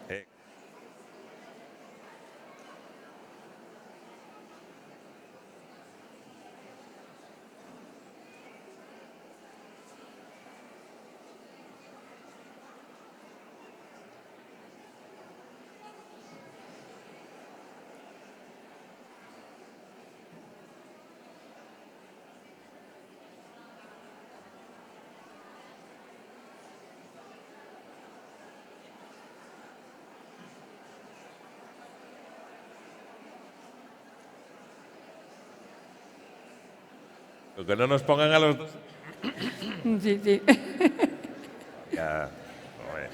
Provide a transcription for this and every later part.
Eh, Lo que no nos pongan a los dos. Sí, sí. Ya, joder.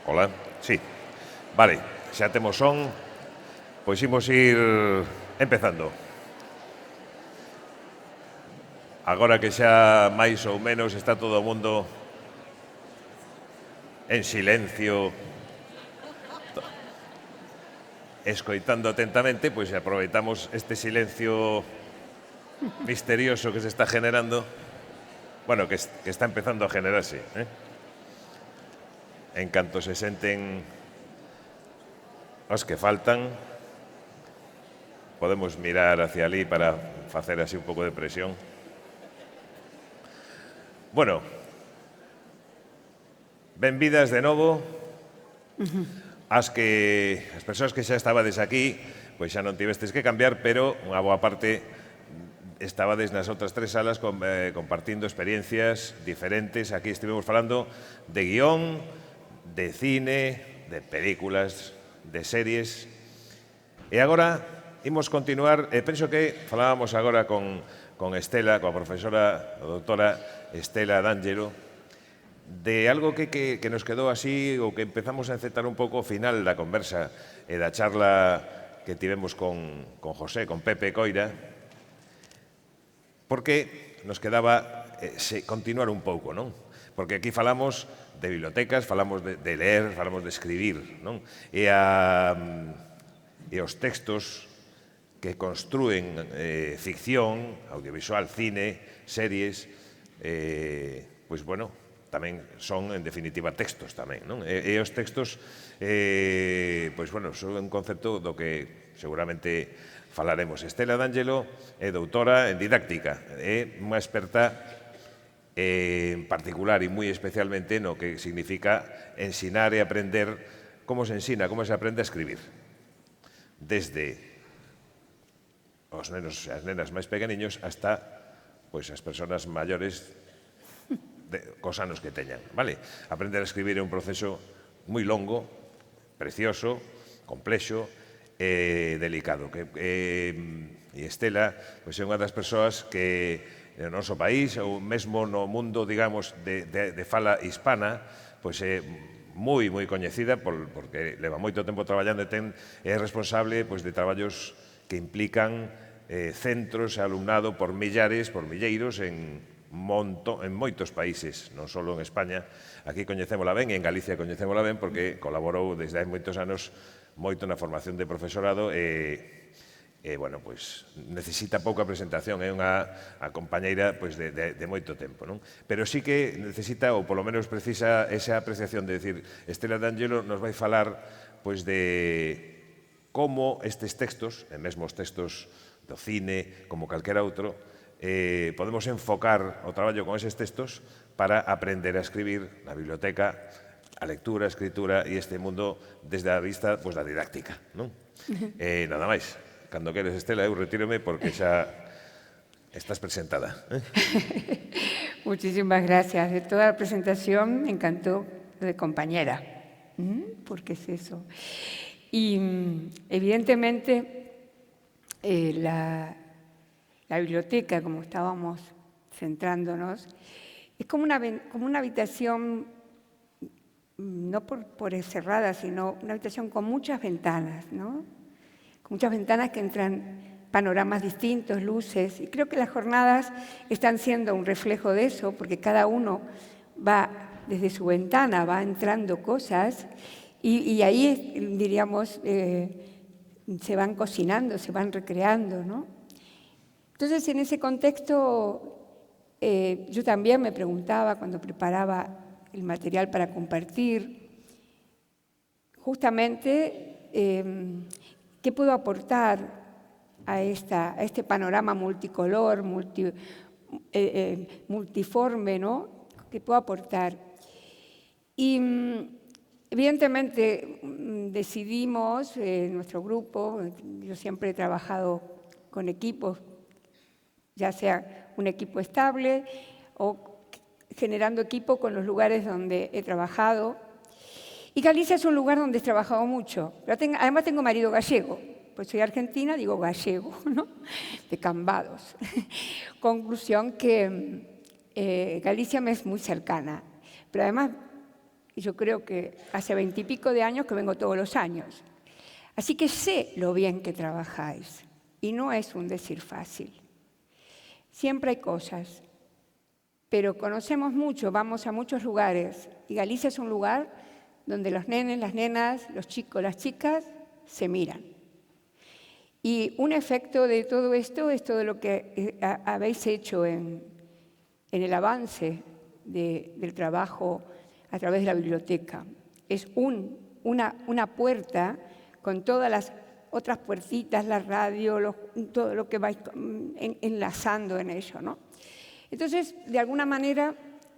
Hola, sí. Vale, xa temos son, pois imos ir empezando. Agora que xa máis ou menos está todo o mundo en silencio, escoitando atentamente, pois aproveitamos este silencio misterioso que se está generando, bueno, que está empezando a generarse. En canto se senten os que faltan, podemos mirar hacia ali para facer así un pouco de presión. Bueno, benvidas de novo. As persoas que xa estabades aquí, pois xa non tivestes que cambiar, pero unha boa parte estabades nas outras tres salas compartindo experiencias diferentes. Aquí estivemos falando de guión, de cine, de películas, de series. E agora imos continuar, penso que falábamos agora con Estela, coa profesora, a doutora Estela D'Angelo, de algo que nos quedou así, ou que empezamos a encetar un pouco ao final da conversa e da charla que tivemos con José, con Pepe Coira, porque nos quedaba continuar un pouco, non? Porque aquí falamos de bibliotecas, falamos de ler, falamos de escribir, non? E os textos que construen ficción, audiovisual, cine, series, pois, bueno, tamén son, en definitiva, textos tamén, non? E os textos, pois, bueno, son un concepto do que seguramente falaremos. Estela D'Angelo é doutora en didáctica, é unha experta en particular e moi especialmente no que significa ensinar e aprender, como se ensina, como se aprende a escribir. Desde os nenos e as nenas máis pequeniños hasta pois as persoas maiores cos anos que teñan, vale? Aprender a escribir é un proceso moi longo, precioso, complexo e delicado. E Estela pois é unha das persoas que no noso país ou mesmo no mundo, digamos, de fala hispana, pois é moi coñecida porque leva moito tempo traballando e é responsable pois de traballos que implican centros e alumnado por millares, por milleiros en moitos países, non só en España. Aquí coñecémola ben, e en Galicia coñecémola ben porque colaborou desde hai moitos anos moito na formación de profesorado e, bueno, pois necesita pouca presentación, é unha compañeira pois de moito tempo, non? Pero sí que necesita, ou polo menos precisa esa apreciación de decir, Estela D'Angelo nos vai falar pois de como estes textos, e mesmo os textos do cine, como calquera outro, podemos enfocar o traballo con eses textos para aprender a escribir na biblioteca, a lectura, a escritura e este mundo desde a vista da didáctica, non? Nada máis. Cando queres, Estela, eu retírome porque xa estás presentada. Muchísimas gracias. De toda la presentación me encantó de compañera, porque es eso. Y evidentemente la biblioteca, como estábamos centrándonos, es como una habitación, no por cerrada, sino una habitación con muchas ventanas, ¿no? Con muchas ventanas que entran panoramas distintos, luces, y creo que las jornadas están siendo un reflejo de eso, porque cada uno va desde su ventana, va entrando cosas, y ahí, diríamos, se van cocinando, se van recreando, ¿no? Entonces, en ese contexto, yo también me preguntaba, cuando preparaba el material para compartir, justamente, ¿qué puedo aportar a este panorama multicolor, multiforme, ¿no? ¿Qué puedo aportar? Y evidentemente decidimos, nuestro grupo, yo siempre he trabajado con equipos, ya sea un equipo estable o generando equipo con los lugares donde he trabajado. Y Galicia es un lugar donde he trabajado mucho. Pero además tengo marido gallego, pues soy argentina, digo gallego, ¿no? De Cambados. Conclusión que Galicia me es muy cercana, pero además Y yo creo que hace 20 y pico de años que vengo todos los años. Así que sé lo bien que trabajáis. Y no es un decir fácil. Siempre hay cosas, pero conocemos mucho, vamos a muchos lugares. Y Galicia es un lugar donde los nenes, las nenas, los chicos, las chicas se miran. Y un efecto de todo esto es todo lo que habéis hecho en el avance del trabajo a través de la biblioteca. Es una puerta con todas las otras puertitas, la radio, todo lo que vais enlazando en ello, ¿no? Entonces, de alguna manera,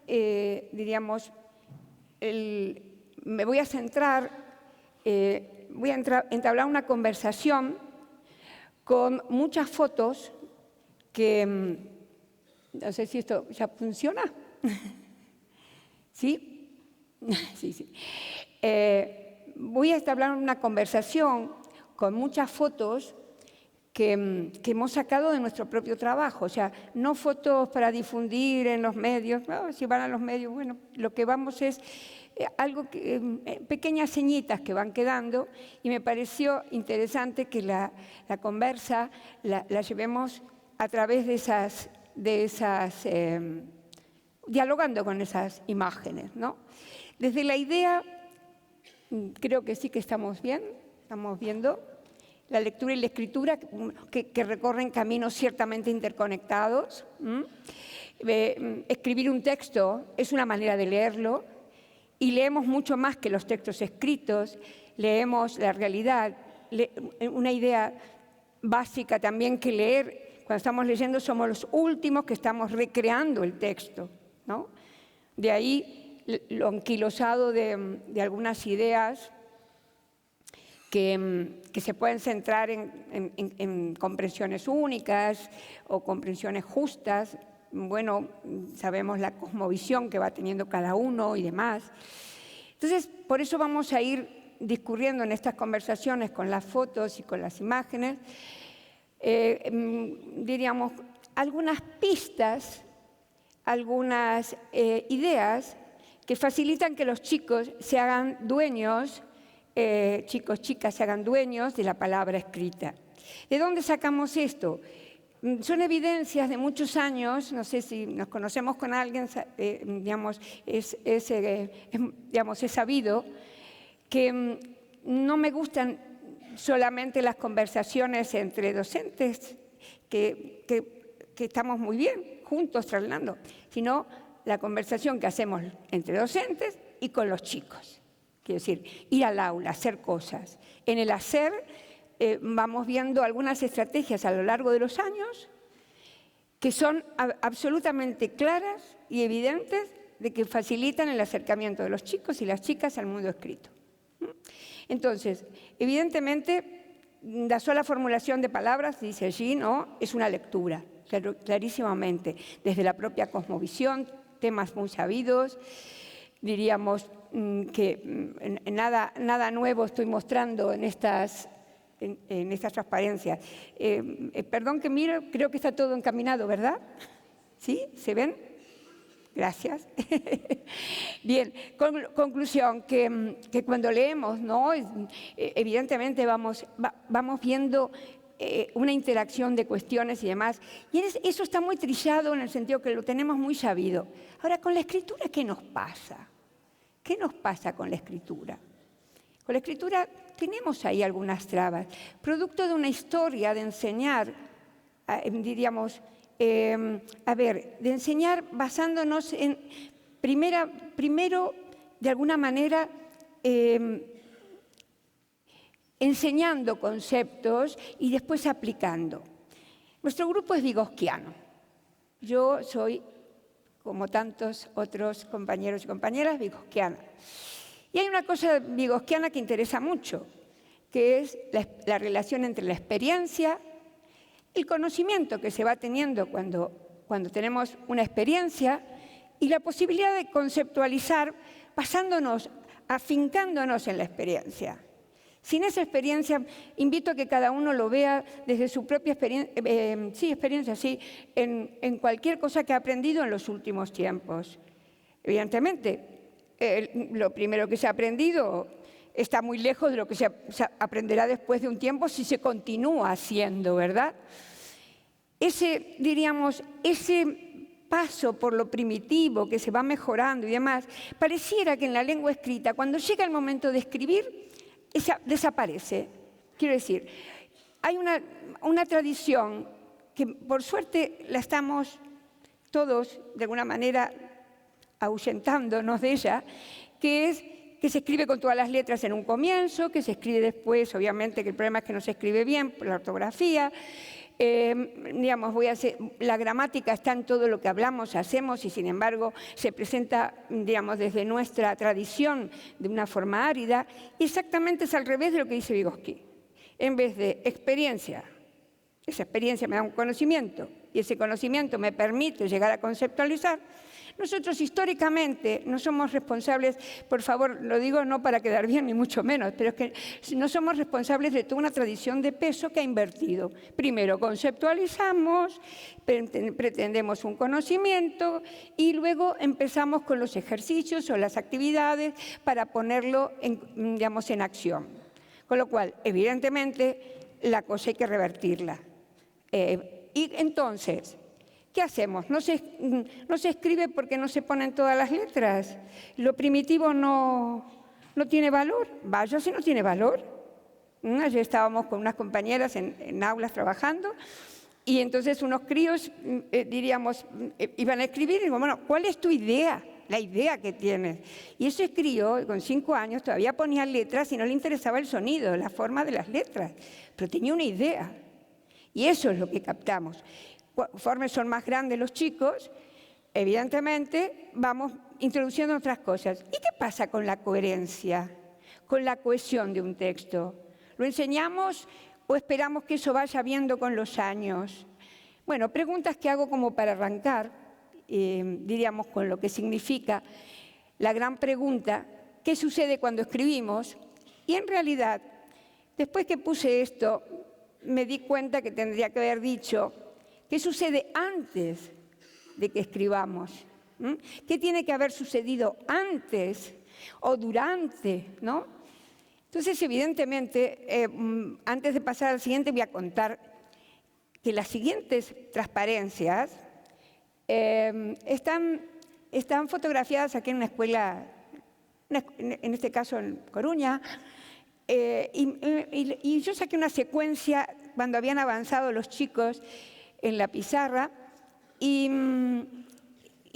diríamos, me voy a centrar, voy a entablar una conversación con muchas fotos que, no sé si esto ya funciona, ¿sí? Sí. Voy a entablar una conversación con muchas fotos que hemos sacado de nuestro propio trabajo, o sea, no fotos para difundir en los medios, no, si van a los medios, bueno, lo que vamos es pequeñas señitas que van quedando, y me pareció interesante que la conversa la llevemos a través de esas dialogando con esas imágenes, ¿no? Desde la idea, creo que sí que estamos bien, estamos viendo la lectura y la escritura que recorren caminos ciertamente interconectados. Escribir un texto es una manera de leerlo, y leemos mucho más que los textos escritos, leemos la realidad, una idea básica también que leer, cuando estamos leyendo somos los últimos que estamos recreando el texto, ¿no? De ahí lo anquilosado de algunas ideas que se pueden centrar en comprensiones únicas o comprensiones justas. Bueno, sabemos la cosmovisión que va teniendo cada uno y demás. Entonces, por eso vamos a ir discurriendo en estas conversaciones con las fotos y con las imágenes, diríamos, algunas pistas, algunas ideas que facilitan que los chicos se hagan dueños, chicos, chicas, se hagan dueños de la palabra escrita. ¿De dónde sacamos esto? Son evidencias de muchos años, no sé si nos conocemos con alguien, digamos, es sabido que no me gustan solamente las conversaciones entre docentes, que estamos muy bien juntos charlando, sino la conversación que hacemos entre docentes y con los chicos. Quiero decir, ir al aula, hacer cosas. En el hacer vamos viendo algunas estrategias a lo largo de los años que son absolutamente claras y evidentes de que facilitan el acercamiento de los chicos y las chicas al mundo escrito. Entonces, evidentemente, la sola formulación de palabras, dice allí, ¿no?, es una lectura, clarísimamente, desde la propia cosmovisión, temas muy sabidos, diríamos que nada nuevo estoy mostrando en estas transparencias. Perdón que miro, creo que está todo encaminado, ¿verdad? ¿Sí? ¿Se ven? Gracias. Bien, conclusión, que cuando leemos, ¿no?, evidentemente vamos viendo una interacción de cuestiones y demás, y eso está muy trillado en el sentido que lo tenemos muy sabido. Ahora, con la escritura, ¿qué nos pasa? ¿Qué nos pasa con la escritura? Con la escritura tenemos ahí algunas trabas, producto de una historia de enseñar, diríamos, de enseñar basándonos en, primero, de alguna manera, enseñando conceptos y después aplicando. Nuestro grupo es vigosquiano. Yo soy, como tantos otros compañeros y compañeras, vigosquiana. Y hay una cosa vigosquiana que interesa mucho, que es la relación entre la experiencia, el conocimiento que se va teniendo cuando tenemos una experiencia y la posibilidad de conceptualizar basándonos, afincándonos en la experiencia. Sin esa experiencia, invito a que cada uno lo vea desde su propia experiencia, en cualquier cosa que ha aprendido en los últimos tiempos. Evidentemente, lo primero que se ha aprendido está muy lejos de lo que se aprenderá después de un tiempo si se continúa haciendo, ¿verdad? Diríamos, ese paso por lo primitivo que se va mejorando y demás, pareciera que en la lengua escrita, cuando llega el momento de escribir, desaparece. Quiero decir, hay una tradición que por suerte la estamos todos, de alguna manera, ahuyentándonos de ella, que es que se escribe con todas las letras en un comienzo, que se escribe después, obviamente que el problema es que no se escribe bien por la ortografía. Digamos, la gramática está en todo lo que hablamos, hacemos, y sin embargo se presenta, digamos, desde nuestra tradición de una forma árida. Exactamente es al revés de lo que dice Vygotsky. En vez de experiencia, esa experiencia me da un conocimiento y ese conocimiento me permite llegar a conceptualizar. Nosotros históricamente no somos responsables, por favor, lo digo no para quedar bien ni mucho menos, pero es que no somos responsables de toda una tradición de peso que ha invertido. Primero conceptualizamos, pretendemos un conocimiento y luego empezamos con los ejercicios o las actividades para ponerlo digamos, en acción. Con lo cual, evidentemente, la cosa hay que revertirla. Y entonces, ¿qué hacemos? ¿No se escribe porque no se ponen todas las letras? ¿Lo primitivo no tiene valor? Vaya si no tiene valor. Ayer estábamos con unas compañeras en aulas trabajando y entonces unos críos, diríamos, iban a escribir y digo, bueno, ¿cuál es tu idea? La idea que tienes. Y ese crío, con 5 años, todavía ponía letras y no le interesaba el sonido, la forma de las letras, pero tenía una idea. Y eso es lo que captamos. Conforme son más grandes los chicos, evidentemente vamos introduciendo otras cosas. ¿Y qué pasa con la coherencia, con la cohesión de un texto? ¿Lo enseñamos o esperamos que eso vaya viendo con los años? Bueno, preguntas que hago como para arrancar, diríamos, con lo que significa la gran pregunta, ¿qué sucede cuando escribimos? Y en realidad, después que puse esto, me di cuenta que tendría que haber dicho ¿qué sucede antes de que escribamos? ¿Qué tiene que haber sucedido antes o durante? ¿No? Entonces, evidentemente, antes de pasar al siguiente, voy a contar que las siguientes transparencias están fotografiadas aquí en una escuela, en este caso en Coruña, y yo saqué una secuencia cuando habían avanzado los chicos en la pizarra y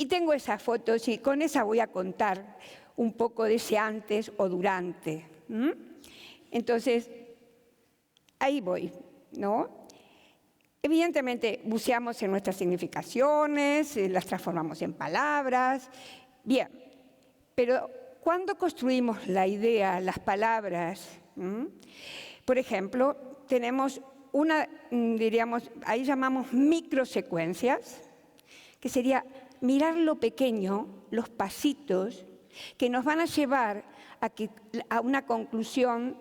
tengo esas fotos y con esa voy a contar un poco de ese antes o durante. Entonces, ahí voy, ¿no? Evidentemente, buceamos en nuestras significaciones, las transformamos en palabras. Bien, pero ¿cuándo construimos la idea, las palabras? Por ejemplo, tenemos diríamos, ahí llamamos microsecuencias, que sería mirar lo pequeño, los pasitos, que nos van a llevar a una conclusión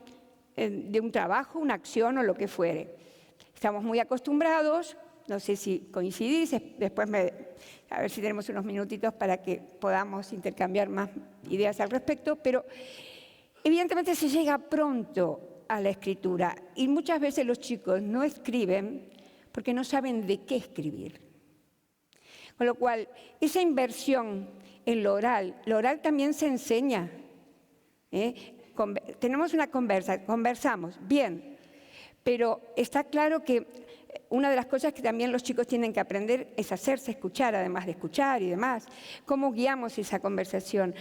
de un trabajo, una acción o lo que fuere. Estamos muy acostumbrados, no sé si coincidís, después a ver si tenemos unos minutitos para que podamos intercambiar más ideas al respecto, pero evidentemente se llega pronto a la escritura y muchas veces los chicos no escriben porque no saben de qué escribir. Con lo cual, esa inversión en lo oral también se enseña. Tenemos una conversamos, bien, pero está claro que una de las cosas que también los chicos tienen que aprender es hacerse escuchar, además de escuchar y demás. ¿Cómo guiamos esa conversación?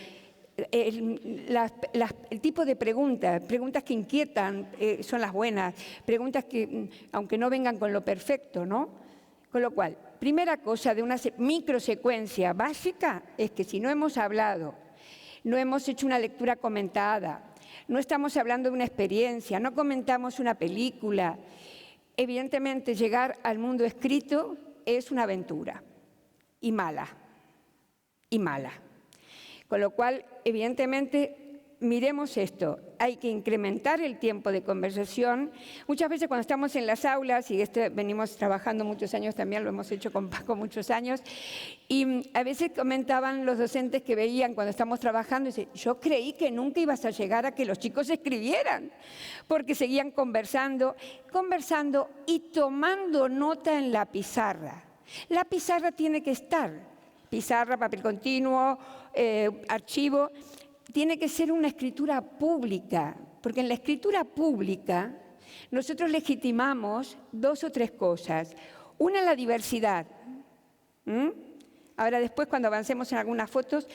El tipo de preguntas que inquietan son las buenas, preguntas que, aunque no vengan con lo perfecto, ¿no? Con lo cual, primera cosa de una microsecuencia básica es que si no hemos hablado, no hemos hecho una lectura comentada, no estamos hablando de una experiencia, no comentamos una película, evidentemente llegar al mundo escrito es una aventura y mala. Con lo cual, evidentemente, miremos esto, hay que incrementar el tiempo de conversación. Muchas veces cuando estamos en las aulas, y venimos trabajando muchos años también, lo hemos hecho con Paco muchos años, y a veces comentaban los docentes que veían cuando estamos trabajando, y dicen, yo creí que nunca ibas a llegar a que los chicos escribieran, porque seguían conversando y tomando nota en la pizarra. La pizarra tiene que estar, pizarra, papel continuo, archivo. Tiene que ser una escritura pública, porque en la escritura pública nosotros legitimamos 2 o 3 cosas. Una, la diversidad. Ahora después, cuando avancemos en algunas fotos,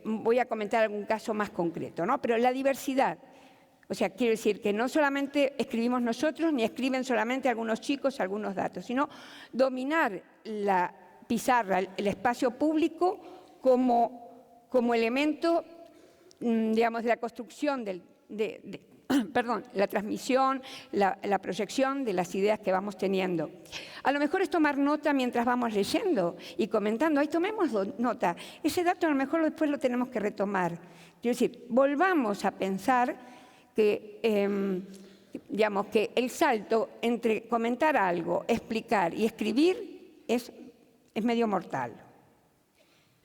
voy a comentar algún caso más concreto, ¿no? Pero la diversidad. O sea, quiero decir que no solamente escribimos nosotros, ni escriben solamente algunos chicos algunos datos, sino dominar la pizarra, el espacio público como elemento, digamos, de la construcción, la transmisión, la proyección de las ideas que vamos teniendo. A lo mejor es tomar nota mientras vamos leyendo y comentando. Ahí tomemos nota. Ese dato a lo mejor después lo tenemos que retomar. Quiero decir, volvamos a pensar que, digamos, que el salto entre comentar algo, explicar y escribir es medio mortal.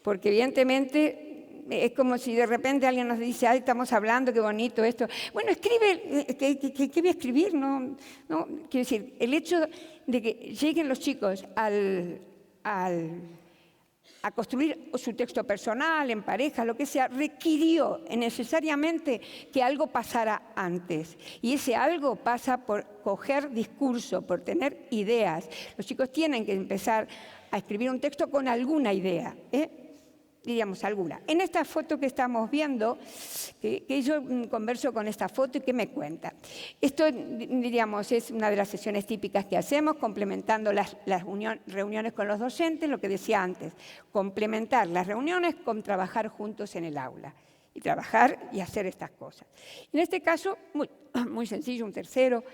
Porque evidentemente es como si de repente alguien nos dice, ay, estamos hablando, qué bonito esto. Bueno, escribe, ¿qué voy a escribir? No, quiero decir, el hecho de que lleguen los chicos a construir su texto personal, en pareja, lo que sea, requirió necesariamente que algo pasara antes. Y ese algo pasa por coger discurso, por tener ideas. Los chicos tienen que empezar a escribir un texto con alguna idea, diríamos alguna. En esta foto que estamos viendo, que yo converso con esta foto y ¿qué me cuenta? Esto, diríamos, es una de las sesiones típicas que hacemos, complementando las reuniones con los docentes, lo que decía antes, complementar las reuniones con trabajar juntos en el aula. Y trabajar y hacer estas cosas. En este caso, muy sencillo, un tercero,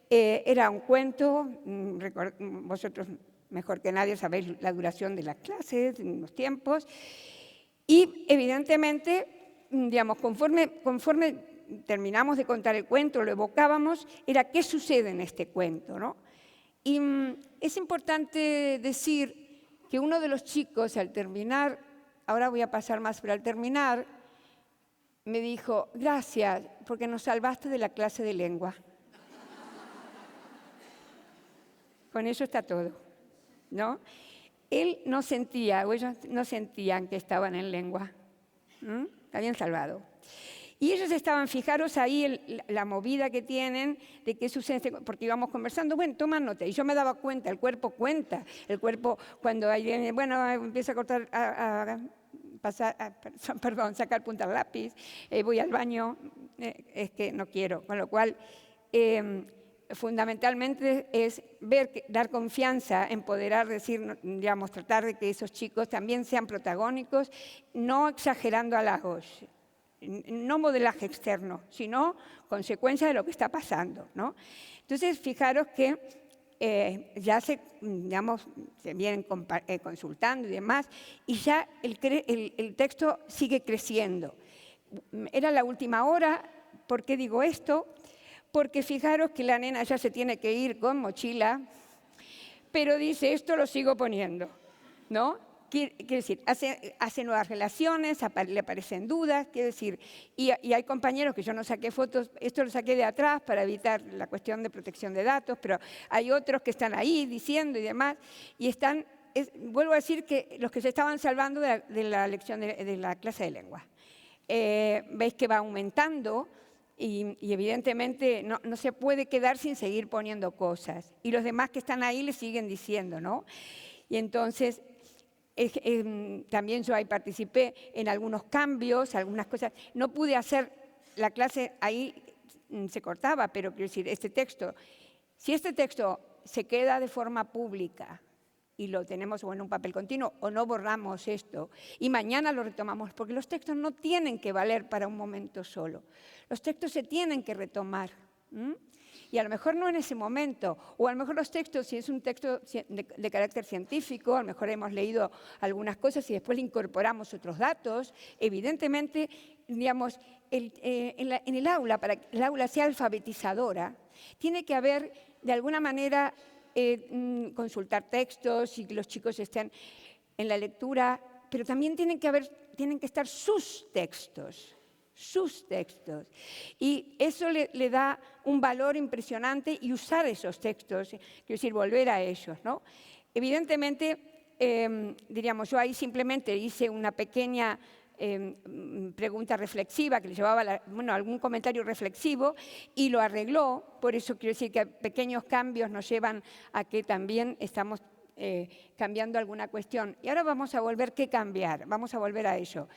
era un cuento, vosotros mejor que nadie sabéis la duración de las clases, los tiempos, y evidentemente, digamos, conforme terminamos de contar el cuento, lo evocábamos, era qué sucede en este cuento, ¿no? Y es importante decir que uno de los chicos al terminar, ahora voy a pasar más, pero al terminar, me dijo, gracias, porque nos salvaste de la clase de lengua. Con eso está todo, ¿no? Él no sentía, o ellos no sentían que estaban en lengua. Habían salvado. Y ellos estaban, fijaros ahí la movida que tienen de qué sucede, porque íbamos conversando, bueno, toman nota. Y yo me daba cuenta, el cuerpo cuenta. El cuerpo, cuando alguien, bueno, empieza a cortar, sacar punta al lápiz, voy al baño, es que no quiero. Con lo cual, fundamentalmente es dar confianza, empoderar, decir, digamos, tratar de que esos chicos también sean protagónicos, no exagerando halagos, no modelaje externo, sino consecuencia de lo que está pasando, ¿no? Entonces, fijaros que ya se vienen consultando y demás, y ya el texto sigue creciendo. Era la última hora. ¿Por qué digo esto? Porque fijaros que la nena ya se tiene que ir con mochila, pero dice, esto lo sigo poniendo, ¿no? Quiere decir, hace nuevas relaciones, le aparecen dudas, quiere decir, y hay compañeros que yo no saqué fotos, esto lo saqué de atrás para evitar la cuestión de protección de datos, pero hay otros que están ahí diciendo y demás, y están, vuelvo a decir que los que se estaban salvando de la lección de la clase de lengua. Veis que va aumentando. Y evidentemente no se puede quedar sin seguir poniendo cosas. Y los demás que están ahí le siguen diciendo, ¿no? Y entonces, también yo ahí participé en algunos cambios, algunas cosas. No pude hacer la clase, ahí se cortaba, pero quiero decir, si este texto se queda de forma pública, y lo tenemos o en un papel continuo, o no borramos esto, y mañana lo retomamos, porque los textos no tienen que valer para un momento solo. Los textos se tienen que retomar. Y a lo mejor no en ese momento, o a lo mejor los textos, si es un texto de carácter científico, a lo mejor hemos leído algunas cosas y después le incorporamos otros datos. Evidentemente, digamos, en el aula, para que el aula sea alfabetizadora, tiene que haber, de alguna manera, consultar textos y que los chicos estén en la lectura, pero también tienen que estar sus textos. Y eso le da un valor impresionante y usar esos textos, quiero decir, volver a ellos, ¿no? Evidentemente, diríamos, yo ahí simplemente hice una pequeña pregunta reflexiva que le llevaba algún comentario reflexivo y lo arregló. Por eso quiero decir que pequeños cambios nos llevan a que también estamos cambiando alguna cuestión. Y ahora vamos a volver, ¿qué cambiar? Vamos a volver a ello.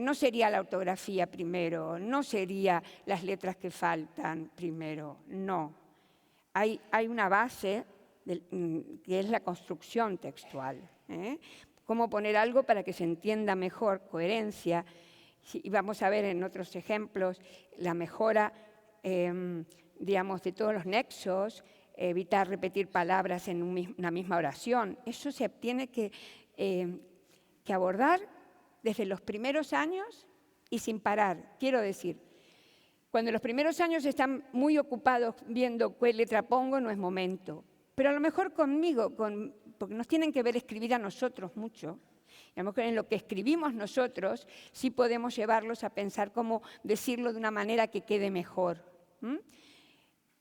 No sería la ortografía primero, no sería las letras que faltan primero, no. Hay una base que es la construcción textual. Cómo poner algo para que se entienda mejor, coherencia. Y vamos a ver en otros ejemplos la mejora, digamos, de todos los nexos, evitar repetir palabras en una misma oración. Eso se tiene que abordar desde los primeros años y sin parar. Quiero decir, cuando los primeros años están muy ocupados viendo qué letra pongo, no es momento. Pero a lo mejor conmigo, porque nos tienen que ver escribir a nosotros mucho, y a lo mejor en lo que escribimos nosotros sí podemos llevarlos a pensar cómo decirlo de una manera que quede mejor.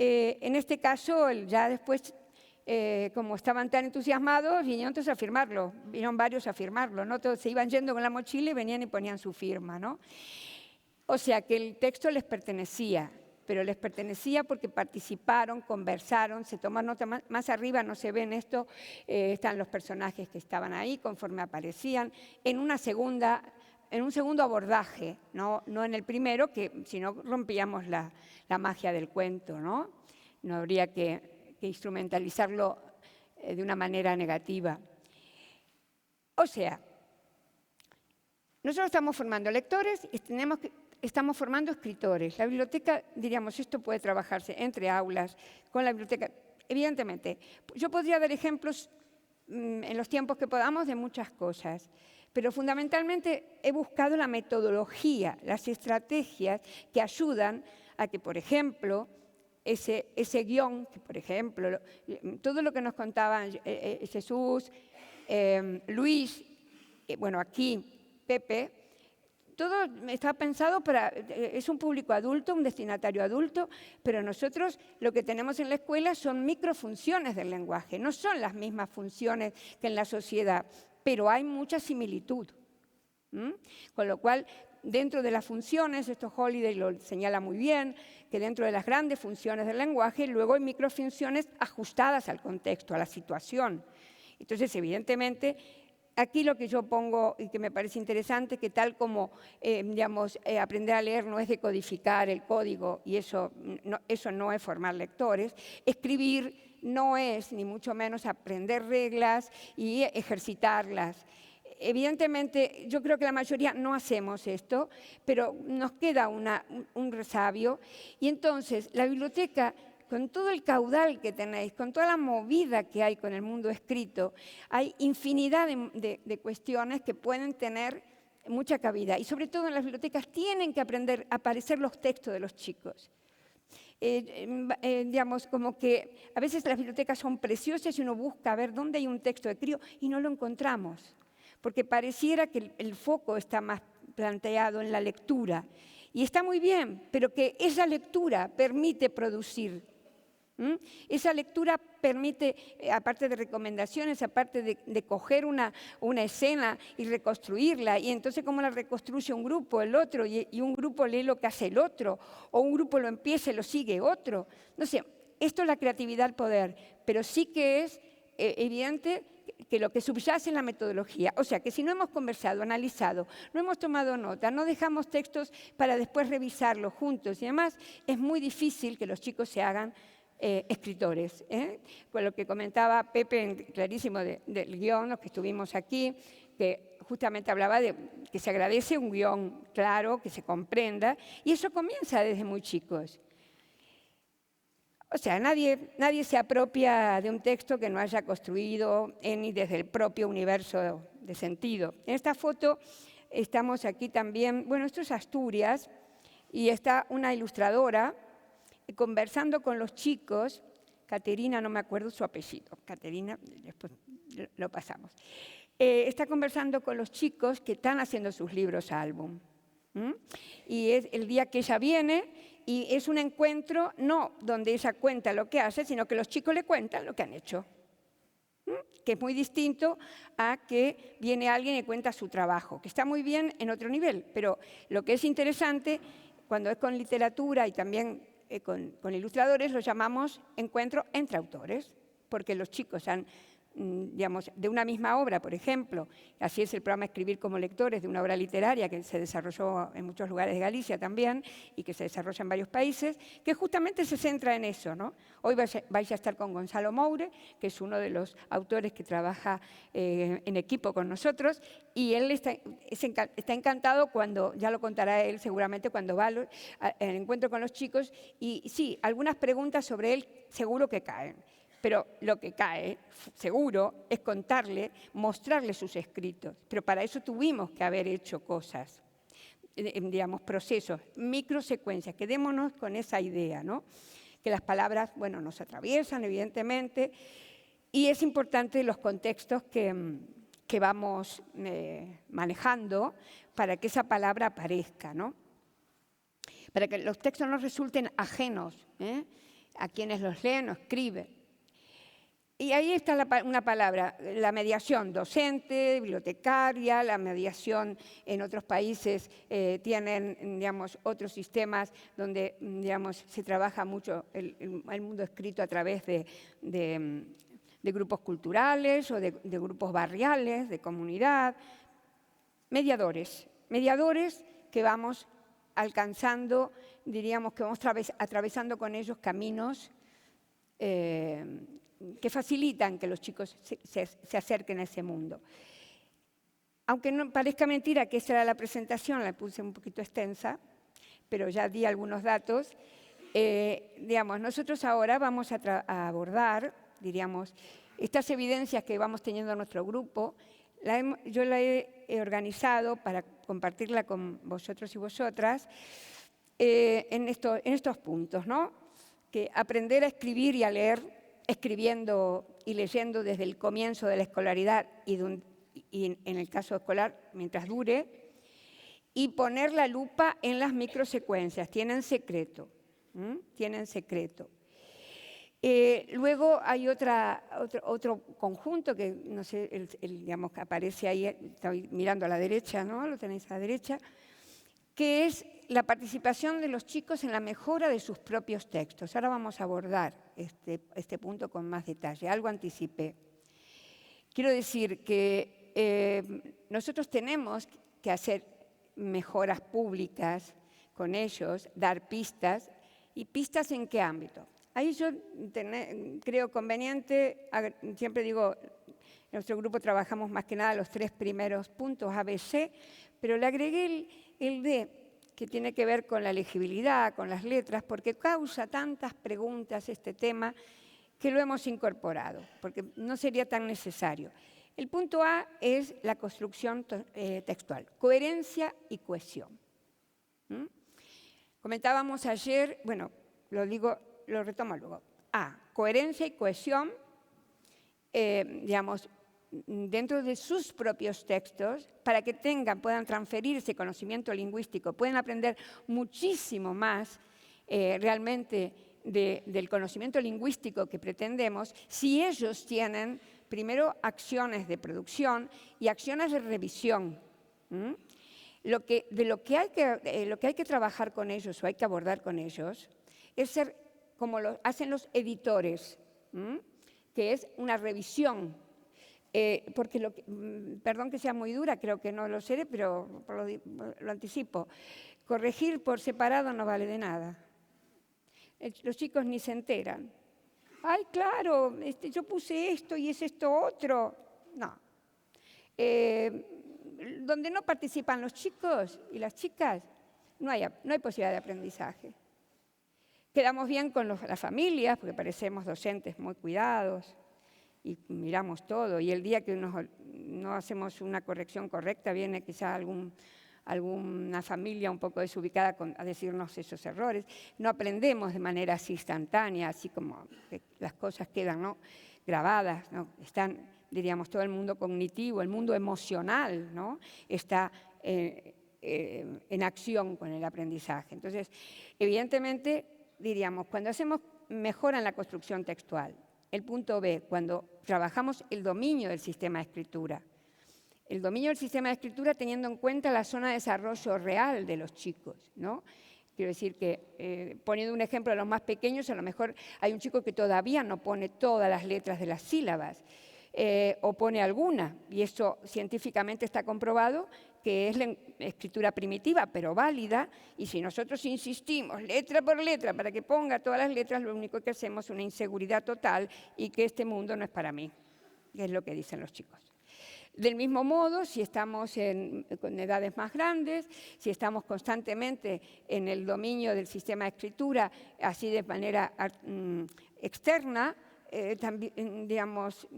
En este caso, ya después, como estaban tan entusiasmados, vinieron todos a firmarlo, vinieron varios a firmarlo, ¿no? Todos se iban yendo con la mochila y venían y ponían su firma, ¿no? O sea que el texto les pertenecía, pero les pertenecía porque participaron, conversaron, se toman nota. Más arriba no se ven esto, están los personajes que estaban ahí conforme aparecían, en un segundo abordaje, no en el primero, que si no rompíamos la magia del cuento, ¿no? No habría que instrumentalizarlo de una manera negativa. O sea, nosotros estamos formando lectores y estamos formando escritores. La biblioteca, diríamos, esto puede trabajarse entre aulas, con la biblioteca. Evidentemente, yo podría dar ejemplos en los tiempos que podamos de muchas cosas, pero fundamentalmente he buscado la metodología, las estrategias que ayudan a que, por ejemplo, ese guión, que por ejemplo, todo lo que nos contaban Jesús, Luis, bueno, aquí Pepe, todo está pensado es un público adulto, un destinatario adulto, pero nosotros lo que tenemos en la escuela son microfunciones del lenguaje, no son las mismas funciones que en la sociedad, pero hay mucha similitud. Con lo cual, dentro de las funciones, esto Holiday lo señala muy bien, que dentro de las grandes funciones del lenguaje, luego hay microfunciones ajustadas al contexto, a la situación. Entonces, evidentemente, aquí lo que yo pongo y que me parece interesante, que tal como aprender a leer no es decodificar el código y eso no es formar lectores, escribir no es ni mucho menos aprender reglas y ejercitarlas. Evidentemente, yo creo que la mayoría no hacemos esto, pero nos queda un resabio y entonces la biblioteca, con todo el caudal que tenéis, con toda la movida que hay con el mundo escrito, hay infinidad de cuestiones que pueden tener mucha cabida. Y sobre todo en las bibliotecas tienen que aprender a aparecer los textos de los chicos. Digamos, como que a veces las bibliotecas son preciosas y uno busca a ver dónde hay un texto de crío y no lo encontramos, porque pareciera que el foco está más planteado en la lectura. Y está muy bien, pero que esa lectura permite producir. Esa lectura permite, aparte de recomendaciones, aparte de coger una escena y reconstruirla, y entonces cómo la reconstruye un grupo, el otro, y un grupo lee lo que hace el otro, o un grupo lo empieza y lo sigue otro. No sé, esto es la creatividad al poder, pero sí que es evidente que lo que subyace en la metodología. O sea, que si no hemos conversado, analizado, no hemos tomado nota, no dejamos textos para después revisarlos juntos y demás, es muy difícil que los chicos se hagan escritores. Con lo que comentaba Pepe, clarísimo, del guión, los que estuvimos aquí, que justamente hablaba de que se agradece un guión claro, que se comprenda, y eso comienza desde muy chicos. O sea, nadie se apropia de un texto que no haya construido ni desde el propio universo de sentido. En esta foto estamos aquí también, bueno, esto es Asturias, y está una ilustradora conversando con los chicos. Caterina, no me acuerdo su apellido, Caterina, después lo pasamos. Está conversando con los chicos que están haciendo sus libros álbum. Y es el día que ella viene y es un encuentro no donde ella cuenta lo que hace, sino que los chicos le cuentan lo que han hecho. Que es muy distinto a que viene alguien y cuenta su trabajo, que está muy bien en otro nivel, pero lo que es interesante cuando es con literatura y también con ilustradores, lo llamamos encuentro entre autores, porque los chicos han, digamos, de una misma obra, por ejemplo, así es el programa Escribir como lectores, de una obra literaria que se desarrolló en muchos lugares de Galicia también y que se desarrolla en varios países, que justamente se centra en eso, ¿no? Hoy vais a estar con Gonzalo Moure, que es uno de los autores que trabaja en equipo con nosotros, y él está encantado cuando, ya lo contará él seguramente, cuando va al encuentro con los chicos, y sí, algunas preguntas sobre él seguro que caen. Pero lo que cae, seguro, es contarle, mostrarle sus escritos. Pero para eso tuvimos que haber hecho cosas, digamos, procesos, microsecuencias. Quedémonos con esa idea, ¿no? Que las palabras, bueno, nos atraviesan, evidentemente, y es importante los contextos que vamos manejando para que esa palabra aparezca, ¿no? Para que los textos no resulten ajenos a quienes los leen o escriben. Y ahí está una palabra, la mediación docente, bibliotecaria, la mediación en otros países tienen, digamos, otros sistemas donde, digamos, se trabaja mucho el mundo escrito a través de grupos culturales o de grupos barriales, de comunidad. Mediadores que vamos alcanzando, diríamos que vamos atravesando con ellos caminos que facilitan que los chicos se acerquen a ese mundo. Aunque no parezca mentira que esa era la presentación, la puse un poquito extensa, pero ya di algunos datos. Digamos, nosotros ahora vamos a abordar, diríamos, estas evidencias que vamos teniendo en nuestro grupo. Yo la he organizado para compartirla con vosotros y vosotras en estos puntos, ¿no? Que aprender a escribir y a leer, escribiendo y leyendo desde el comienzo de la escolaridad y en el caso escolar, mientras dure, y poner la lupa en las microsecuencias, tienen secreto, tienen secreto. Luego hay otro conjunto que, no sé, digamos, que aparece ahí, estoy mirando a la derecha, ¿no? Lo tenéis a la derecha, que es la participación de los chicos en la mejora de sus propios textos. Ahora vamos a abordar este punto con más detalle. Algo anticipé. Quiero decir que nosotros tenemos que hacer mejoras públicas con ellos, dar pistas. ¿Y pistas en qué ámbito? Ahí yo creo conveniente, siempre digo, en nuestro grupo trabajamos más que nada los 3 primeros puntos, ABC, pero le agregué el D, que tiene que ver con la legibilidad, con las letras, porque causa tantas preguntas este tema que lo hemos incorporado, porque no sería tan necesario. El punto A es la construcción textual, coherencia y cohesión. Comentábamos ayer, bueno, lo retomo luego. A, coherencia y cohesión, digamos, dentro de sus propios textos, para que puedan transferir ese conocimiento lingüístico, pueden aprender muchísimo más realmente del conocimiento lingüístico que pretendemos, si ellos tienen primero acciones de producción y acciones de revisión. Lo que hay que trabajar con ellos o hay que abordar con ellos es ser como lo hacen los editores, que es una revisión. Porque, perdón que sea muy dura, creo que no lo seré, pero lo anticipo. Corregir por separado no vale de nada. Los chicos ni se enteran. ¡Ay, claro! Yo puse esto y es esto otro. No. Donde no participan los chicos y las chicas, no hay posibilidad de aprendizaje. Quedamos bien con las familias, porque parecemos docentes muy cuidados y miramos todo. Y el día que no hacemos una corrección correcta, viene quizá algún alguna familia un poco desubicada a decirnos esos errores. No aprendemos de manera así instantánea, así como que las cosas quedan, ¿no?, grabadas, ¿no? Están, diríamos, todo el mundo cognitivo, el mundo emocional, ¿no?, está en acción con el aprendizaje. Entonces, evidentemente, diríamos, cuando hacemos mejora en la construcción textual, el punto B, cuando trabajamos el dominio del sistema de escritura. El dominio del sistema de escritura teniendo en cuenta la zona de desarrollo real de los chicos, ¿no? Quiero decir que, poniendo un ejemplo de los más pequeños, a lo mejor hay un chico que todavía no pone todas las letras de las sílabas, o pone alguna, y eso científicamente está comprobado que es la escritura primitiva, pero válida, y si nosotros insistimos letra por letra para que ponga todas las letras, lo único que hacemos es una inseguridad total y que este mundo no es para mí, que es lo que dicen los chicos. Del mismo modo, si estamos con edades más grandes, si estamos constantemente en el dominio del sistema de escritura, así de manera externa, también, digamos,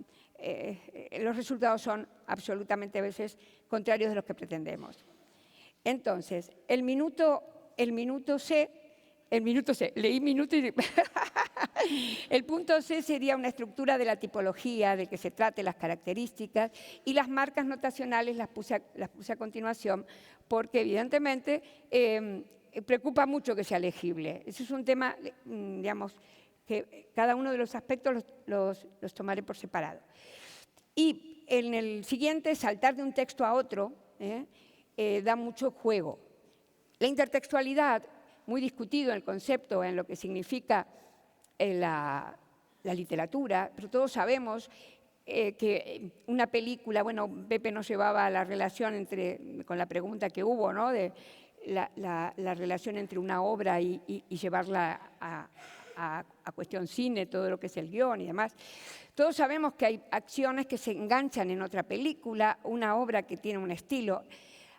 los resultados son absolutamente a veces contrarios de los que pretendemos. Entonces, el minuto C, leí minuto y... El punto C sería una estructura de la tipología, de que se trate las características, y las marcas notacionales las puse a continuación, porque evidentemente preocupa mucho que sea legible. Ese es un tema, digamos, que cada uno de los aspectos los tomaré por separado. Y en el siguiente, saltar de un texto a otro, da mucho juego. La intertextualidad, muy discutido en el concepto, en lo que significa la literatura, pero todos sabemos que una película, bueno, Pepe nos llevaba a la relación con la pregunta que hubo, ¿no?, de la relación entre una obra y llevarla a cuestión cine, todo lo que es el guión y demás. Todos sabemos que hay acciones que se enganchan en otra película, una obra que tiene un estilo.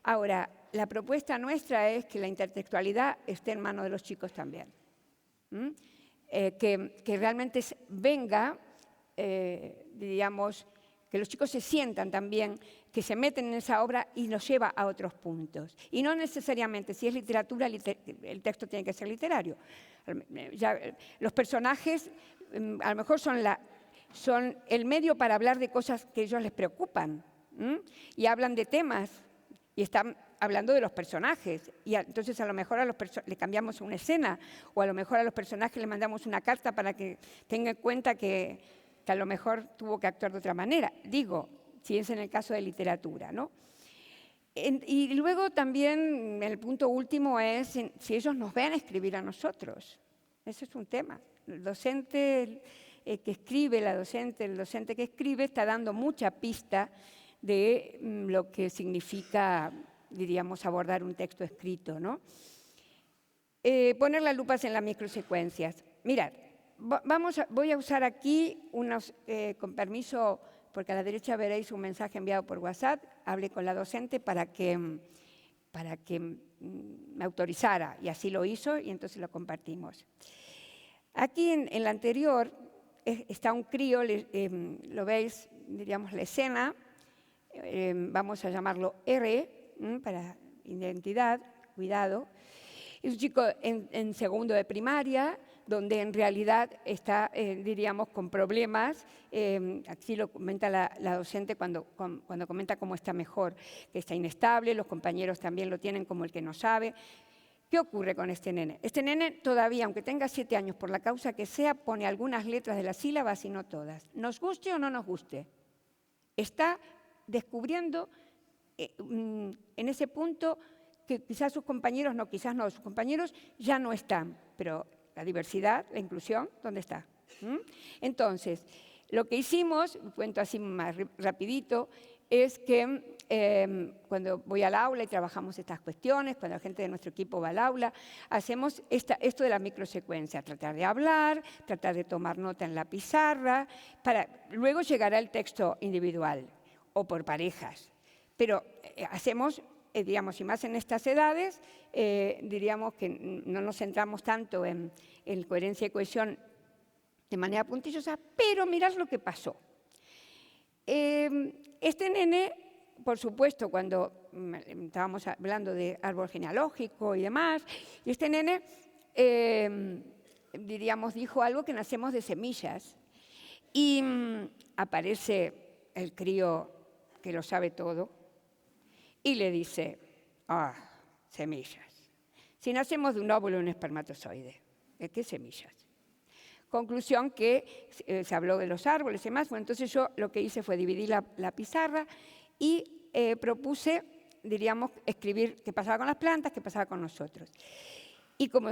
Ahora, la propuesta nuestra es que la intertextualidad esté en manos de los chicos también. Que realmente venga, digamos, que los chicos se sientan también, que se meten en esa obra y los lleva a otros puntos. Y no necesariamente, si es literatura, el texto tiene que ser literario. Ya, los personajes a lo mejor son el medio para hablar de cosas que a ellos les preocupan, y hablan de temas, y están hablando de los personajes, y entonces a lo mejor le cambiamos una escena, o a lo mejor a los personajes les mandamos una carta para que tengan en cuenta que a lo mejor tuvo que actuar de otra manera. Digo, si es en el caso de literatura, ¿no? Y luego también el punto último es si ellos nos ven escribir a nosotros. Ese es un tema. El docente que escribe, el docente que escribe está dando mucha pista de lo que significa, diríamos, abordar un texto escrito, ¿no? Poner las lupas en las microsecuencias. Mirad, voy a usar aquí unos, con permiso, porque a la derecha veréis un mensaje enviado por WhatsApp, hablé con la docente para que me autorizara, y así lo hizo, y entonces lo compartimos. Aquí en la anterior está un crío, lo veis, diríamos, la escena, vamos a llamarlo R, para identidad, cuidado. Es un chico en segundo de primaria, donde en realidad está, diríamos, con problemas. Así lo comenta la docente cuando comenta cómo está mejor, que está inestable, los compañeros también lo tienen como el que no sabe. ¿Qué ocurre con este nene? Este nene todavía, aunque tenga 7 años, por la causa que sea, pone algunas letras de las sílabas y no todas. Nos guste o no nos guste. Está descubriendo en ese punto que quizás sus compañeros, no, quizás no, sus compañeros ya no están, pero la diversidad, la inclusión, ¿dónde está? Entonces, lo que hicimos, cuento así más rapidito, es que cuando voy al aula y trabajamos estas cuestiones, cuando la gente de nuestro equipo va al aula, hacemos esto de la microsecuencia, tratar de hablar, tratar de tomar nota en la pizarra, para luego llegar al texto individual o por parejas. Pero hacemos, digamos, y más en estas edades, diríamos que no nos centramos tanto en coherencia y cohesión de manera puntillosa, pero mirad lo que pasó. Este nene, por supuesto, cuando estábamos hablando de árbol genealógico y demás, y este nene, diríamos, dijo algo que nacemos de semillas. Y aparece el crío que lo sabe todo y le dice, semillas. Si nacemos de un óvulo y un espermatozoide, ¿de qué semillas? Conclusión que se habló de los árboles y demás. Bueno, entonces yo lo que hice fue dividir la pizarra y propuse, diríamos, escribir qué pasaba con las plantas, qué pasaba con nosotros. Y como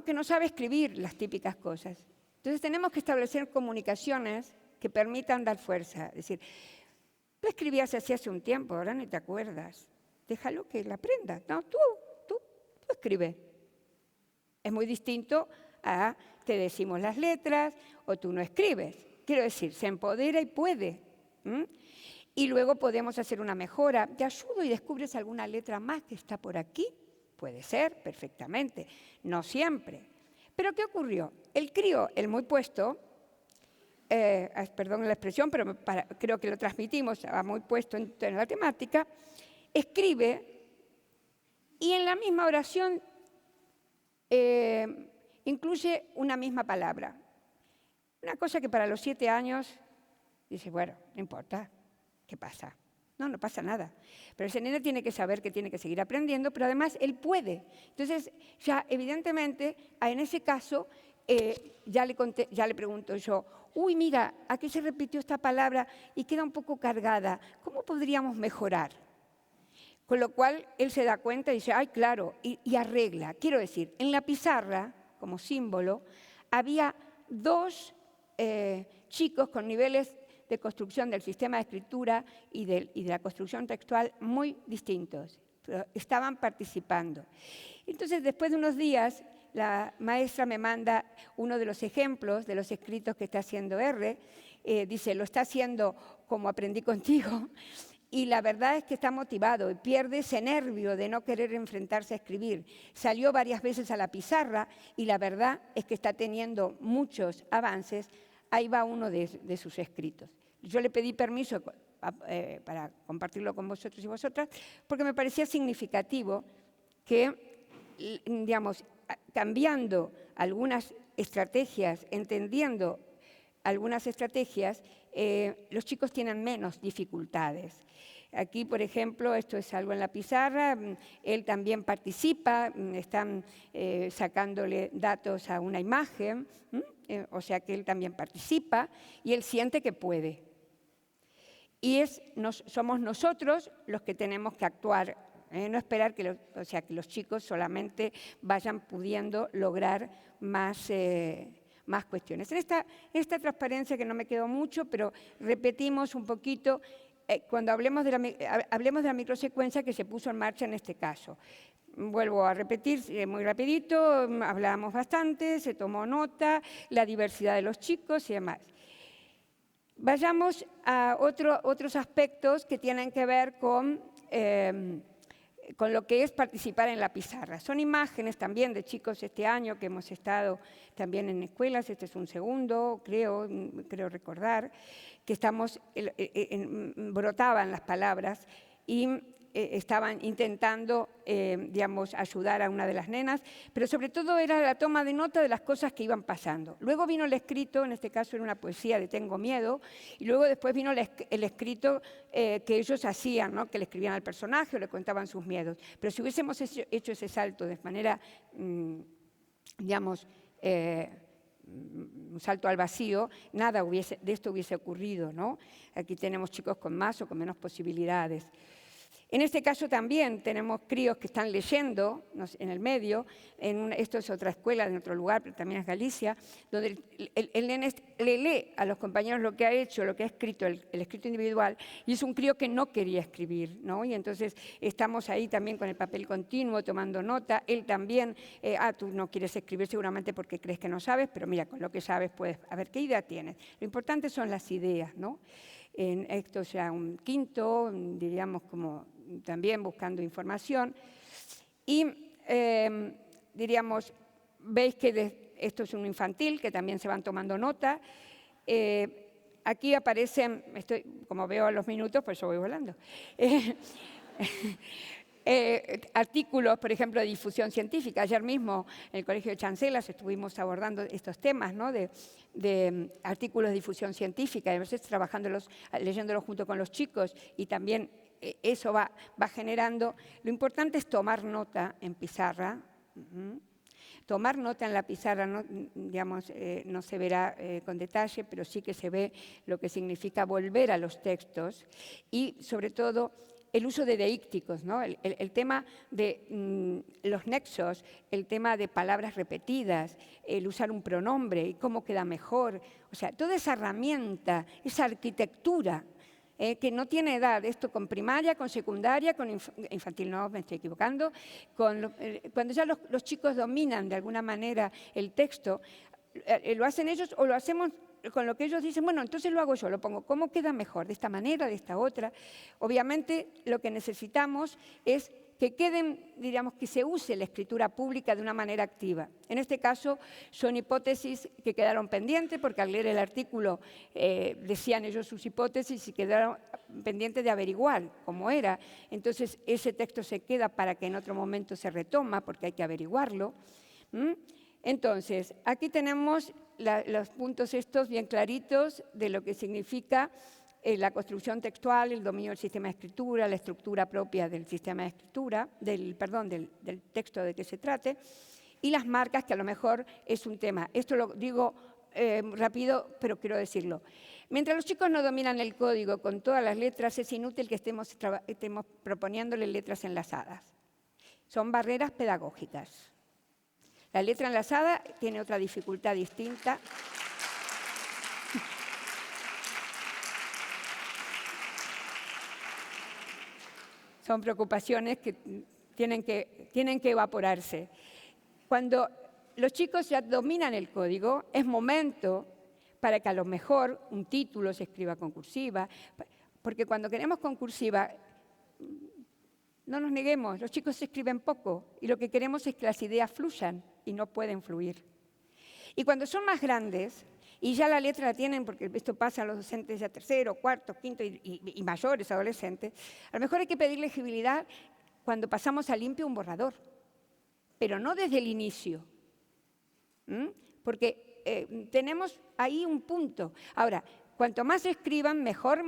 que no sabe escribir las típicas cosas, entonces tenemos que establecer comunicaciones que permitan dar fuerza. Es decir, tú escribías así hace un tiempo, ahora no te acuerdas. Déjalo que la aprenda. No, tú escribe. Es muy distinto a te decimos las letras o tú no escribes. Quiero decir, se empodera y puede. Y luego podemos hacer una mejora. Te ayudo y descubres alguna letra más que está por aquí. Puede ser, perfectamente. No siempre. Pero ¿qué ocurrió? El crío, el muy puesto, perdón la expresión, pero creo que lo transmitimos, muy puesto en la temática, escribe y en la misma oración incluye una misma palabra. Una cosa que para los 7 años dice, bueno, no importa, ¿qué pasa? No pasa nada. Pero ese nene tiene que saber que tiene que seguir aprendiendo, pero además él puede. Entonces, ya evidentemente, en ese caso, ya le pregunto yo, mira, ¿a qué se repitió esta palabra y queda un poco cargada? ¿Cómo podríamos mejorar? Con lo cual, él se da cuenta y dice, claro, y arregla. Quiero decir, en la pizarra, como símbolo, había 2 chicos con niveles de construcción del sistema de escritura y de la construcción textual muy distintos, pero estaban participando. Entonces, después de unos días, la maestra me manda uno de los ejemplos de los escritos que está haciendo R. Dice, lo está haciendo como aprendí contigo. Y la verdad es que está motivado y pierde ese nervio de no querer enfrentarse a escribir. Salió varias veces a la pizarra y la verdad es que está teniendo muchos avances. Ahí va uno de sus escritos. Yo le pedí permiso para compartirlo con vosotros y vosotras porque me parecía significativo que, digamos, cambiando algunas estrategias, entendiendo algunas estrategias, los chicos tienen menos dificultades. Aquí, por ejemplo, esto es algo en la pizarra, él también participa, están sacándole datos a una imagen, o sea que él también participa y él siente que puede. Y somos nosotros los que tenemos que actuar, no esperar que los chicos solamente vayan pudiendo lograr más cuestiones. En esta transparencia, que no me quedó mucho, pero repetimos un poquito, cuando hablemos de la microsecuencia que se puso en marcha en este caso. Vuelvo a repetir muy rapidito, hablamos bastante, se tomó nota, la diversidad de los chicos y demás. Vayamos a otros aspectos que tienen que ver con lo que es participar en la pizarra. Son imágenes también de chicos este año que hemos estado también en escuelas, este es un segundo, creo recordar, que brotaban las palabras y estaban intentando, digamos, ayudar a una de las nenas, pero sobre todo era la toma de nota de las cosas que iban pasando. Luego vino el escrito, en este caso era una poesía de Tengo miedo, y luego después vino el escrito que ellos hacían, ¿no? Que le escribían al personaje o le contaban sus miedos. Pero si hubiésemos hecho ese salto de manera, digamos, un salto al vacío, nada de esto hubiese ocurrido, ¿no? Aquí tenemos chicos con más o con menos posibilidades. En este caso también tenemos críos que están leyendo en el medio, esto es otra escuela en otro lugar, pero también es Galicia, donde el nene le lee a los compañeros lo que ha hecho, lo que ha escrito, el escrito individual, y es un crío que no quería escribir, ¿no? Y entonces estamos ahí también con el papel continuo, tomando nota, él también, tú no quieres escribir seguramente porque crees que no sabes, pero mira, con lo que sabes puedes, a ver, ¿qué idea tienes? Lo importante son las ideas, ¿no? Esto ya un quinto, diríamos como también buscando información. Y diríamos, veis que esto es un infantil, que también se van tomando nota. Aquí aparecen, como veo a los minutos, pues yo voy volando. artículos, por ejemplo, de difusión científica. Ayer mismo en el Colegio de Chancelas estuvimos abordando estos temas, ¿no? de artículos de difusión científica, a veces trabajándolos, leyéndolos junto con los chicos, y también eso va generando. Lo importante es tomar nota en pizarra. Tomar nota en la pizarra, no, digamos, no se verá con detalle, pero sí que se ve lo que significa volver a los textos y, sobre todo, el uso de deícticos, ¿no? El tema de los nexos, el tema de palabras repetidas, el usar un pronombre y cómo queda mejor. O sea, toda esa herramienta, esa arquitectura que no tiene edad, esto con primaria, con secundaria, con infantil, no, me estoy equivocando, cuando ya los chicos dominan de alguna manera el texto, lo hacen ellos o lo hacemos con lo que ellos dicen, bueno, entonces lo hago yo, lo pongo, ¿cómo queda mejor? De esta manera, de esta otra. Obviamente lo que necesitamos es que queden, diríamos, que se use la escritura pública de una manera activa. En este caso son hipótesis que quedaron pendientes, porque al leer el artículo decían ellos sus hipótesis y quedaron pendientes de averiguar cómo era. Entonces ese texto se queda para que en otro momento se retoma, porque hay que averiguarlo. Entonces, aquí tenemos los puntos estos bien claritos de lo que significa la construcción textual, el dominio del sistema de escritura, la estructura propia del sistema de escritura, del texto de que se trate, y las marcas, que a lo mejor es un tema. Esto lo digo rápido, pero quiero decirlo. Mientras los chicos no dominan el código con todas las letras, es inútil que estemos proponiéndoles letras enlazadas. Son barreras pedagógicas. La letra enlazada tiene otra dificultad distinta. Son preocupaciones que tienen que evaporarse. Cuando los chicos ya dominan el código, es momento para que a lo mejor un título se escriba con cursiva, porque cuando queremos con cursiva, no nos neguemos, los chicos se escriben poco y lo que queremos es que las ideas fluyan y no pueden fluir. Y cuando son más grandes, y ya la letra la tienen, porque esto pasa a los docentes ya tercero, cuarto, quinto y mayores, adolescentes, a lo mejor hay que pedir legibilidad cuando pasamos a limpio un borrador, pero no desde el inicio, porque tenemos ahí un punto. Ahora, cuanto más escriban, mejor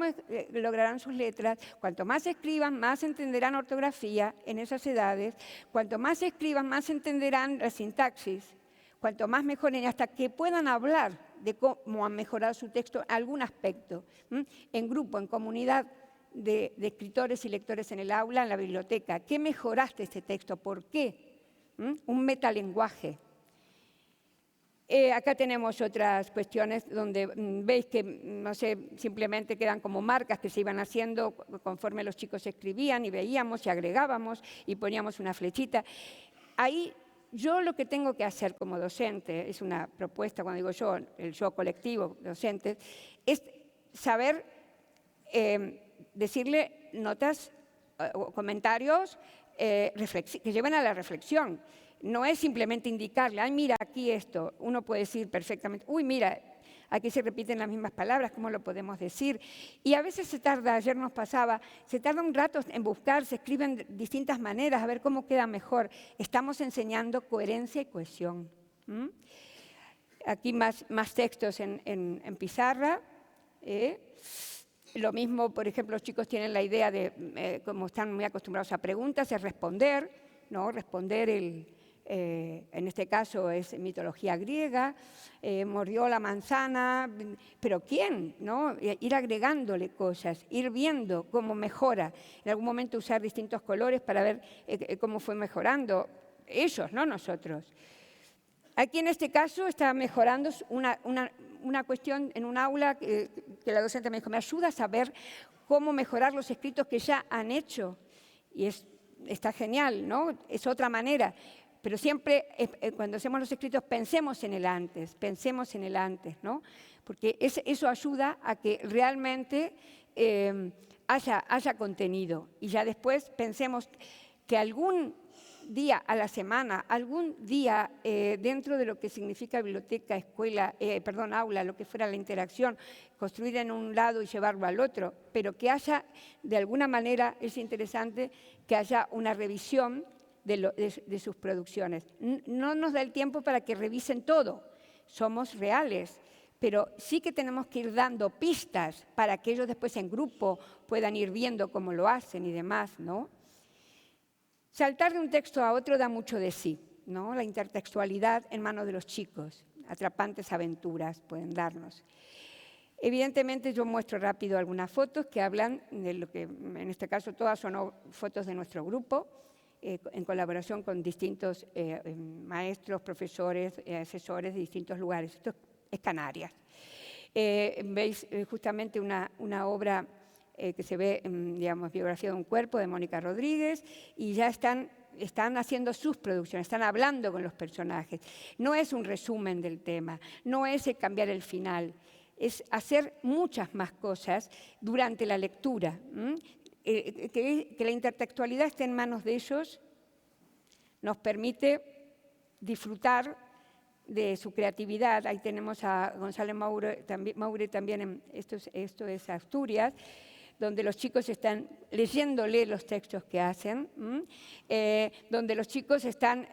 lograrán sus letras. Cuanto más escriban, más entenderán ortografía en esas edades. Cuanto más escriban, más entenderán la sintaxis. Cuanto más mejoren, hasta que puedan hablar de cómo han mejorado su texto en algún aspecto. En grupo, en comunidad de escritores y lectores en el aula, en la biblioteca. ¿Qué mejoraste este texto? ¿Por qué? Un metalenguaje. Acá tenemos otras cuestiones donde veis que, no sé, simplemente quedan como marcas que se iban haciendo conforme los chicos escribían y veíamos y agregábamos y poníamos una flechita. Ahí yo lo que tengo que hacer como docente, es una propuesta, cuando digo yo, el yo colectivo, docentes, es saber decirle notas o comentarios que lleven a la reflexión. No es simplemente indicarle, ay, mira, aquí esto. Uno puede decir perfectamente, uy, mira, aquí se repiten las mismas palabras, ¿cómo lo podemos decir? Y a veces se tarda, ayer nos pasaba, se tarda un rato en buscar, se escriben de distintas maneras, a ver cómo queda mejor. Estamos enseñando coherencia y cohesión. Aquí más textos en pizarra. Lo mismo, por ejemplo, los chicos tienen la idea de, como están muy acostumbrados a preguntas, es responder, ¿no? Responder en este caso es mitología griega, mordió la manzana, pero ¿quién? ¿No? Ir agregándole cosas, ir viendo cómo mejora. En algún momento usar distintos colores para ver cómo fue mejorando. Ellos, no nosotros. Aquí en este caso está mejorando una cuestión en un aula que la docente me dijo, me ayuda a saber cómo mejorar los escritos que ya han hecho. Y está genial, ¿no? Es otra manera. Pero siempre, cuando hacemos los escritos, pensemos en el antes, ¿no? Porque eso ayuda a que realmente haya contenido. Y ya después pensemos que algún día a la semana, algún día dentro de lo que significa biblioteca, escuela, aula, lo que fuera la interacción, construir en un lado y llevarlo al otro, pero que haya, de alguna manera, es interesante que haya una revisión de sus producciones. No nos da el tiempo para que revisen todo, somos reales, pero sí que tenemos que ir dando pistas para que ellos después en grupo puedan ir viendo cómo lo hacen y demás, ¿no? Saltar de un texto a otro da mucho de sí, ¿no? La intertextualidad en manos de los chicos, atrapantes aventuras pueden darnos. Evidentemente yo muestro rápido algunas fotos que hablan de lo que, en este caso todas son fotos de nuestro grupo, en colaboración con distintos maestros, profesores, asesores de distintos lugares. Esto es Canarias. Veis justamente una obra que se ve, digamos, Biografía de un cuerpo, de Mónica Rodríguez, y ya están haciendo sus producciones, están hablando con los personajes. No es un resumen del tema, no es cambiar el final, es hacer muchas más cosas durante la lectura. Que la intertextualidad esté en manos de ellos nos permite disfrutar de su creatividad. Ahí tenemos a González Maure también, esto es Asturias, donde los chicos están leyéndole los textos que hacen, donde los chicos están,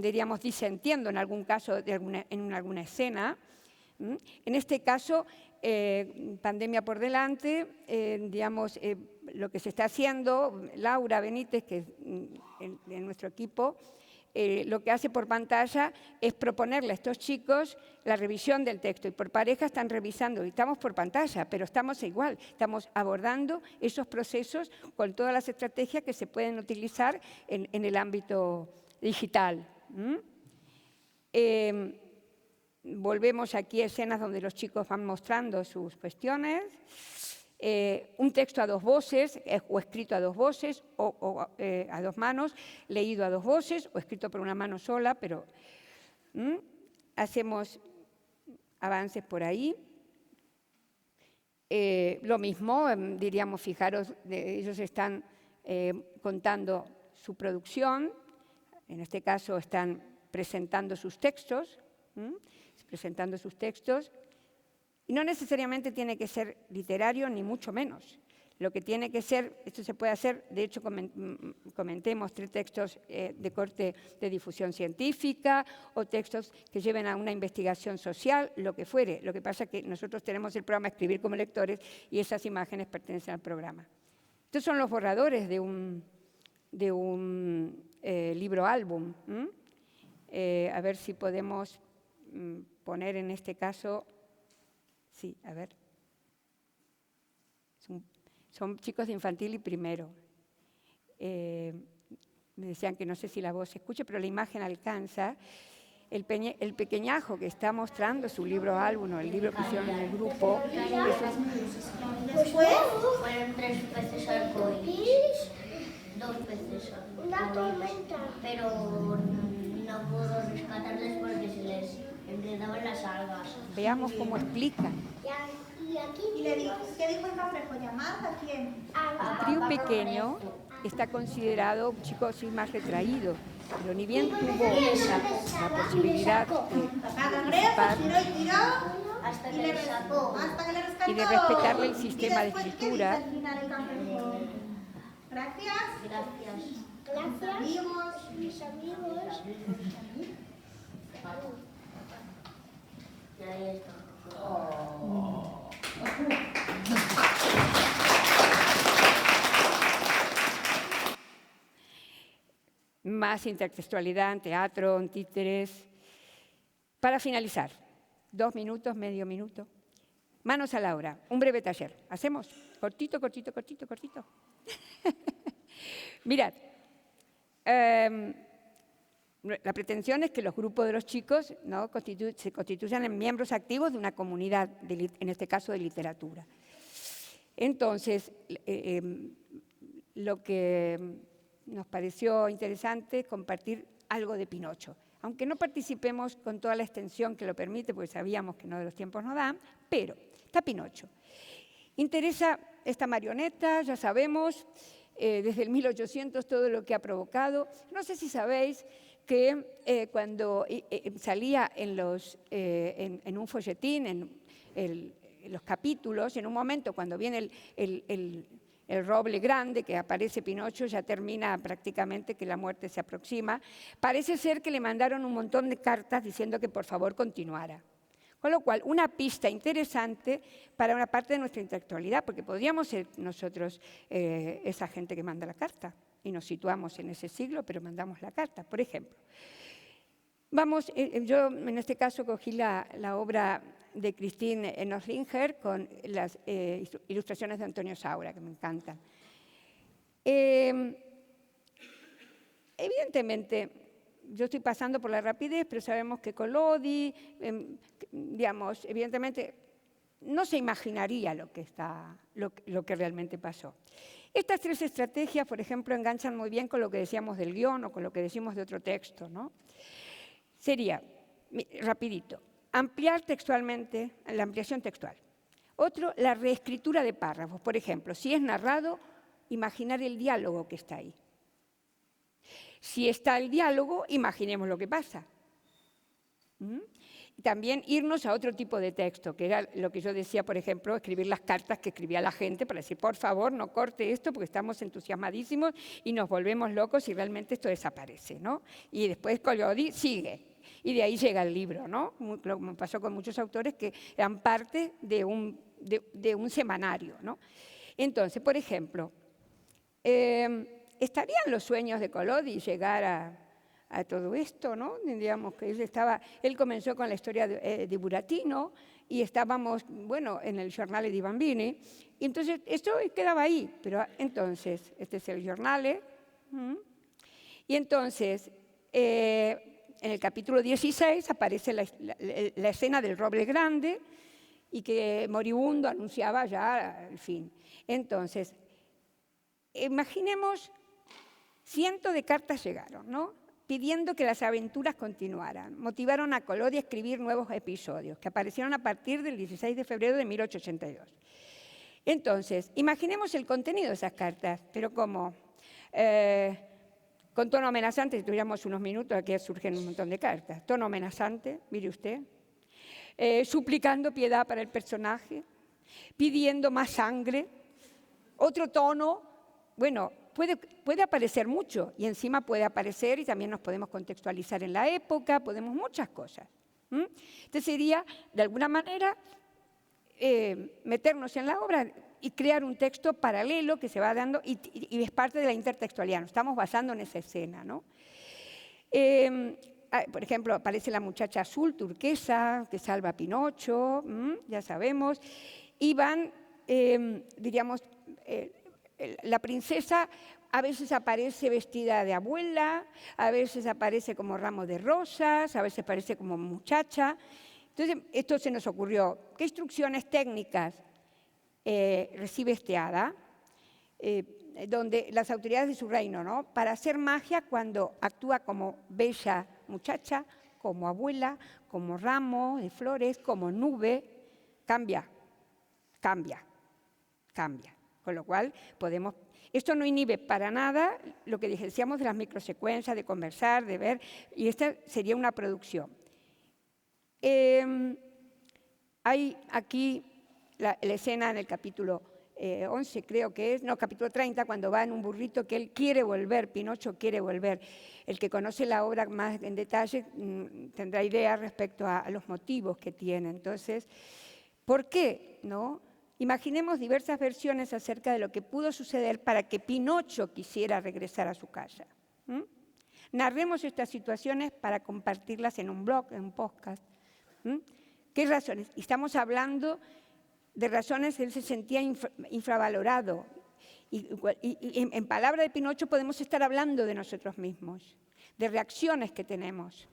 diríamos, disentiendo en algún caso, en alguna escena. En este caso, pandemia por delante, digamos, lo que se está haciendo, Laura Benítez, que es de nuestro equipo, lo que hace por pantalla es proponerle a estos chicos la revisión del texto, y por pareja están revisando, y estamos por pantalla, pero estamos igual, estamos abordando esos procesos con todas las estrategias que se pueden utilizar en el ámbito digital. Volvemos aquí a escenas donde los chicos van mostrando sus cuestiones. Un texto a dos voces, o escrito a dos voces, o a dos manos, leído a dos voces, o escrito por una mano sola, pero hacemos avances por ahí. Lo mismo, diríamos, fijaros, ellos están contando su producción, en este caso están presentando sus textos, y no necesariamente tiene que ser literario, ni mucho menos. Lo que tiene que ser, esto se puede hacer, de hecho comentemos 3 textos de corte de difusión científica o textos que lleven a una investigación social, lo que fuere. Lo que pasa es que nosotros tenemos el programa Escribir como lectores y esas imágenes pertenecen al programa. Estos son los borradores de un libro álbum. A ver si podemos poner en este caso, sí, a ver, son chicos de infantil y primero. Me decían que no sé si la voz se escucha, pero la imagen alcanza. El pequeñajo que está mostrando su libro álbum, o el libro que hicieron en el grupo. Después fueron 3 peces arcoíris, 2 peces arcoíris, pero no pudo rescatarles porque se les enredaban las algas. Veamos cómo explica. ¿Y le dijo, qué dijo el cangrejo? ¿Llamar a quién? El trío pequeño está considerado un chico así más retraído, pero ni bien tuvo la posibilidad de participar hasta que le sacó, y de respetarle el sistema de escritura. Gracias. Mis amigos. Y ahí está. Más intertextualidad en teatro, en títeres. Para finalizar, 2 minutos, medio minuto. Manos a la obra, un breve taller. ¿Hacemos? Cortito. Mirad, la pretensión es que los grupos de los chicos, ¿no?, se constituyan en miembros activos de una comunidad, en este caso de literatura. Entonces, lo que nos pareció interesante es compartir algo de Pinocho. Aunque no participemos con toda la extensión que lo permite, porque sabíamos que no de los tiempos nos dan, pero está Pinocho. Interesa esta marioneta, ya sabemos, desde el 1800 todo lo que ha provocado. No sé si sabéis que cuando salía en un folletín, en los capítulos, en un momento cuando viene el roble grande, que aparece Pinocho, ya termina prácticamente que la muerte se aproxima, parece ser que le mandaron un montón de cartas diciendo que por favor continuara. Con lo cual, una pista interesante para una parte de nuestra intelectualidad, porque podríamos ser nosotros esa gente que manda la carta, y nos situamos en ese siglo, pero mandamos la carta, por ejemplo. Vamos, yo en este caso cogí la obra de Christine Noslinger con las ilustraciones de Antonio Saura, que me encantan. Evidentemente, yo estoy pasando por la rapidez, pero sabemos que Collodi, digamos, evidentemente, no se imaginaría lo que realmente pasó. Estas tres estrategias, por ejemplo, enganchan muy bien con lo que decíamos del guión o con lo que decimos de otro texto, ¿no? Sería, rapidito, ampliar textualmente, la ampliación textual. Otro, la reescritura de párrafos. Por ejemplo, si es narrado, imaginar el diálogo que está ahí. Si está el diálogo, imaginemos lo que pasa. Y también irnos a otro tipo de texto, que era lo que yo decía, por ejemplo, escribir las cartas que escribía la gente para decir, por favor, no corte esto porque estamos entusiasmadísimos y nos volvemos locos y realmente esto desaparece, ¿no? Y después Collodi sigue, y de ahí llega el libro, ¿no? Como pasó con muchos autores que eran parte de un semanario, ¿no? Entonces, por ejemplo, ¿estarían los sueños de Collodi llegar a todo esto, ¿no? Digamos que él comenzó con la historia de Buratino y estábamos, bueno, en el Giornale di Bambini, y entonces esto quedaba ahí, pero entonces, este es el Giornale, y entonces, en el capítulo 16 aparece la escena del roble grande y que moribundo anunciaba ya el fin. Entonces, imaginemos, cientos de cartas llegaron, ¿no? Pidiendo que las aventuras continuaran. Motivaron a Collodi a escribir nuevos episodios, que aparecieron a partir del 16 de febrero de 1882. Entonces, imaginemos el contenido de esas cartas, pero como con tono amenazante, si tuviéramos unos minutos, aquí surgen un montón de cartas. Tono amenazante, mire usted, suplicando piedad para el personaje, pidiendo más sangre, otro tono, bueno, puede aparecer mucho y encima puede aparecer y también nos podemos contextualizar en la época, podemos muchas cosas. Este sería, de alguna manera, meternos en la obra y crear un texto paralelo que se va dando y es parte de la intertextualidad, nos estamos basando en esa escena, ¿no? Por ejemplo, aparece la muchacha azul turquesa que salva a Pinocho, ya sabemos, y van, diríamos, la princesa a veces aparece vestida de abuela, a veces aparece como ramo de rosas, a veces aparece como muchacha. Entonces, esto se nos ocurrió. ¿Qué instrucciones técnicas recibe este hada? Donde las autoridades de su reino, ¿no? Para hacer magia cuando actúa como bella muchacha, como abuela, como ramo de flores, como nube, cambia. Con lo cual, esto no inhibe para nada lo que decíamos de las microsecuencias, de conversar, de ver, y esta sería una producción. Hay aquí la escena en el capítulo 11, creo que es, no, capítulo 30, cuando va en un burrito que él quiere volver, Pinocho quiere volver. El que conoce la obra más en detalle tendrá idea respecto a los motivos que tiene. Entonces, ¿por qué? ¿No? Imaginemos diversas versiones acerca de lo que pudo suceder para que Pinocho quisiera regresar a su casa. Narremos estas situaciones para compartirlas en un blog, en un podcast. ¿Qué razones? Estamos hablando de razones que él se sentía infravalorado. Y en palabra de Pinocho podemos estar hablando de nosotros mismos, de reacciones que tenemos.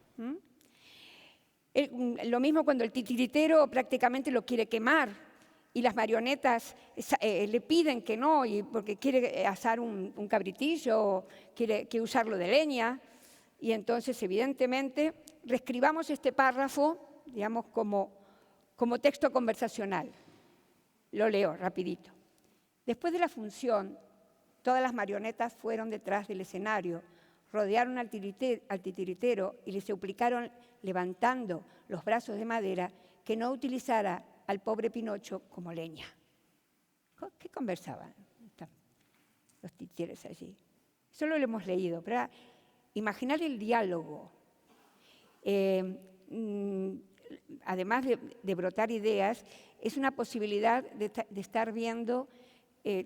Lo mismo cuando el titiritero prácticamente lo quiere quemar. Y las marionetas le piden que no, porque quiere asar un cabritillo, quiere usarlo de leña. Y entonces, evidentemente, reescribamos este párrafo, digamos, como texto conversacional. Lo leo rapidito. Después de la función, Todas las marionetas fueron detrás del escenario, rodearon al titiritero y le suplicaron, levantando los brazos de madera, que no utilizara al pobre Pinocho como leña. ¿Qué conversaban los títeres allí? Solo lo hemos leído, pero imaginar el diálogo, además de brotar ideas, es una posibilidad de estar viendo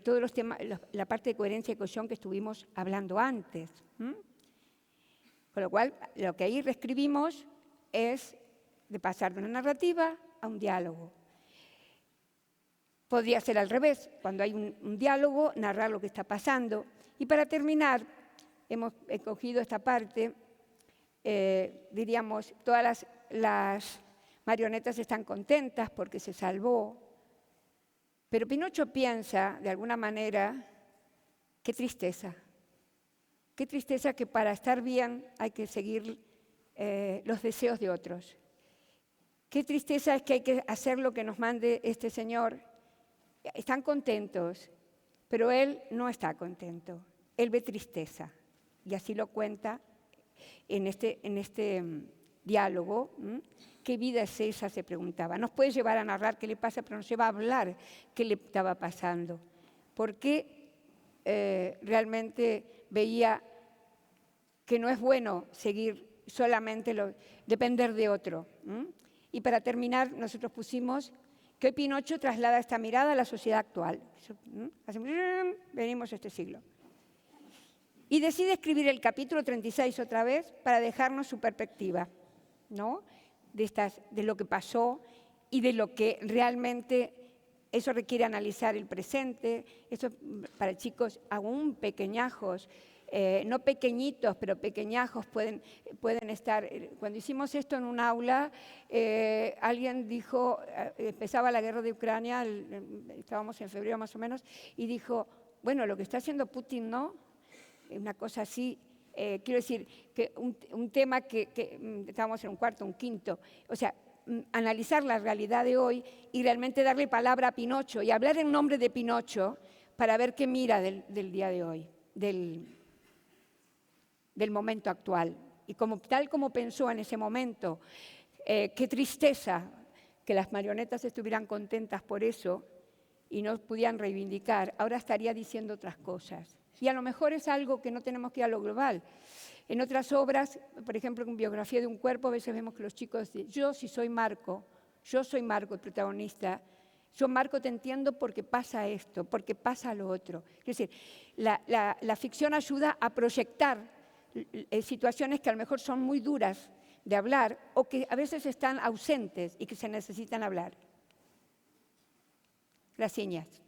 todos los temas, la parte de coherencia y cohesión que estuvimos hablando antes. Con lo cual, lo que ahí reescribimos es de pasar de una narrativa a un diálogo. Podría ser al revés, cuando hay un diálogo, narrar lo que está pasando. Y para terminar, hemos escogido esta parte, diríamos, todas las marionetas están contentas porque se salvó, pero Pinocho piensa, de alguna manera, qué tristeza que para estar bien hay que seguir los deseos de otros. Qué tristeza es que hay que hacer lo que nos mande este señor. Están contentos, pero él no está contento. Él ve tristeza, y así lo cuenta en este diálogo. ¿Qué vida es esa?, se preguntaba. Nos puede llevar a narrar qué le pasa, pero nos lleva a hablar qué le estaba pasando. Porque realmente veía que no es bueno seguir solamente depender de otro. Y para terminar, nosotros pusimos que hoy Pinocho traslada esta mirada a la sociedad actual. Venimos a este siglo. Y decide escribir el capítulo 36 otra vez para dejarnos su perspectiva, ¿no? De lo que pasó y de lo que realmente eso requiere analizar el presente. Eso para chicos aún pequeñajos, no pequeñitos, pero pequeñajos pueden estar. Cuando hicimos esto en un aula, alguien dijo, empezaba la guerra de Ucrania, estábamos en febrero más o menos, y dijo, bueno, lo que está haciendo Putin, ¿no? Una cosa así, quiero decir, que un tema que estábamos en un cuarto, un quinto, o sea, analizar la realidad de hoy y realmente darle palabra a Pinocho y hablar en nombre de Pinocho para ver qué mira del día de hoy, del momento actual. Y tal como pensó en ese momento, qué tristeza que las marionetas estuvieran contentas por eso y no pudieran reivindicar, ahora estaría diciendo otras cosas. Y a lo mejor es algo que no tenemos que ir a lo global. En otras obras, por ejemplo, en Biografía de un cuerpo, a veces vemos que los chicos dicen, yo soy Marco, el protagonista, yo Marco te entiendo porque pasa esto, porque pasa lo otro. Es decir, la ficción ayuda a proyectar situaciones que a lo mejor son muy duras de hablar o que a veces están ausentes y que se necesitan hablar. Gracias.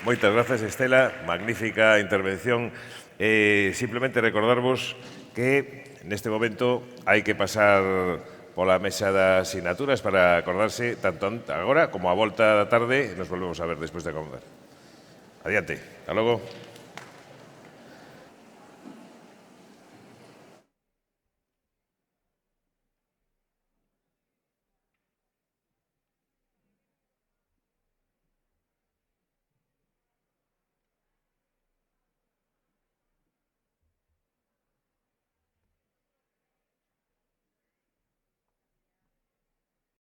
Moitas grazas, Estela, magnífica intervención. Simplemente recordarvos que neste momento hai que pasar pola mesa das asignaturas para acordarse tanto agora como a volta da tarde. Nos volvemos a ver despois de comer. Adiante, hasta logo.